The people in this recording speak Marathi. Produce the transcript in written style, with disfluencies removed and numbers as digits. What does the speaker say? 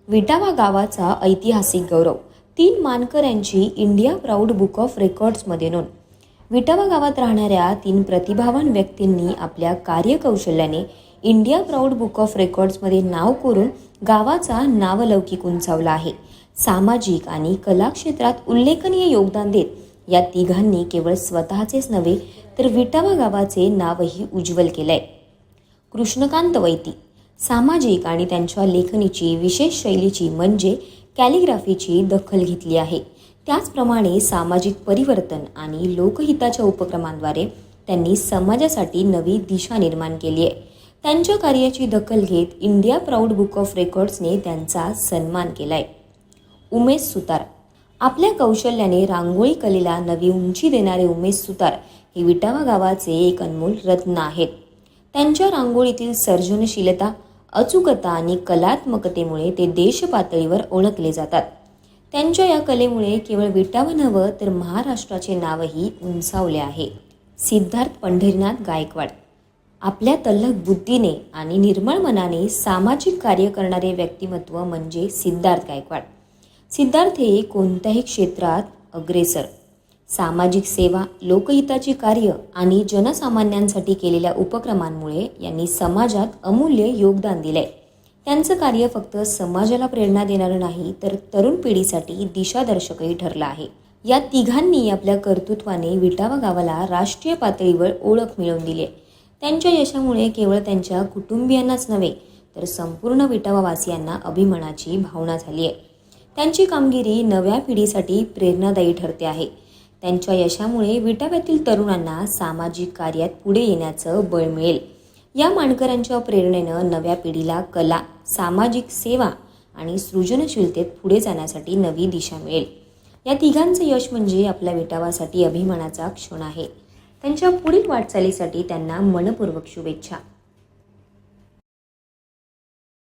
विटावा गावाचा ऐतिहासिक गौरव, 3 मानकऱ्यांची इंडिया प्राऊड बुक ऑफ रेकॉर्ड्समध्ये नोंद। विटावा गावात राहणाऱ्या 3 प्रतिभावान व्यक्तींनी आपल्या कार्यकौशल्याने इंडिया प्राऊड बुक ऑफ रेकॉर्ड्समध्ये नाव कोरून गावाचा नावलौकिक उंचावला आहे। सामाजिक आणि कला क्षेत्रात उल्लेखनीय योगदान देत या तिघांनी केवळ स्वतःचेच नव्हे तर विटावा गावाचे नावही उज्ज्वल केलंय। कृष्णकांत वैती सामाजिक आणि त्यांच्या लेखनीची विशेष शैलीची म्हणजे कॅलिग्राफीची दखल घेतली आहे। त्याचप्रमाणे सामाजिक परिवर्तन आणि लोकहिताच्या उपक्रमांद्वारे त्यांनी समाजासाठी नवी दिशा निर्माण केली आहे। त्यांच्या कार्याची दखल घेत इंडिया प्राऊड बुक ऑफ रेकॉर्ड्सने त्यांचा सन्मान केलाय। उमेश सुतार आपल्या कौशल्याने रांगोळी कलेला नवी उंची देणारे उमेश सुतार हे विटावा गावाचे एक अनमोल रत्न आहेत। त्यांच्या रांगोळीतील सर्जनशीलता, अचूकता आणि कलात्मकतेमुळे ते देश पातळीवर ओळखले जातात। त्यांच्या या कलेमुळे केवळ विटावा नव्हे तर महाराष्ट्राचे नावही उंचावले आहे। सिद्धार्थ पंढरीनाथ गायकवाड आपल्या तल्लख बुद्धीने आणि निर्मळ मनाने सामाजिक कार्य करणारे व्यक्तिमत्व म्हणजे सिद्धार्थ गायकवाड। सिद्धार्थ हे कोणत्याही क्षेत्रात अग्रेसर, सामाजिक सेवा, लोकहिताची कार्य आणि जनसामान्यांसाठी केलेल्या उपक्रमांमुळे यांनी समाजात अमूल्य योगदान दिले। त्यांचं कार्य फक्त समाजाला प्रेरणा देणारं नाही तर तरुण पिढीसाठी दिशादर्शकही ठरलं आहे। या तिघांनी आपल्या कर्तृत्वाने विटावा गावाला राष्ट्रीय पातळीवर ओळख मिळवून दिली आहे। त्यांच्या यशामुळे केवळ त्यांच्या कुटुंबियांनाच नव्हे तर संपूर्ण विटावावासियांना अभिमानाची भावना झाली आहे। त्यांची कामगिरी नव्या पिढीसाठी प्रेरणादायी ठरते आहे। त्यांच्या यशामुळे विटाव्यातील तरुणांना सामाजिक कार्यात पुढे येण्याचं बळ मिळेल। या मानकरांच्या प्रेरणेनं नव्या पिढीला कला, सामाजिक सेवा आणि सृजनशीलतेत पुढे जाण्यासाठी नवी दिशा मिळेल। या तिघांचं यश म्हणजे आपल्या विटावासाठी अभिमानाचा क्षण आहे। त्यांच्या पुढील वाटचालीसाठी त्यांना मनपूर्वक शुभेच्छा।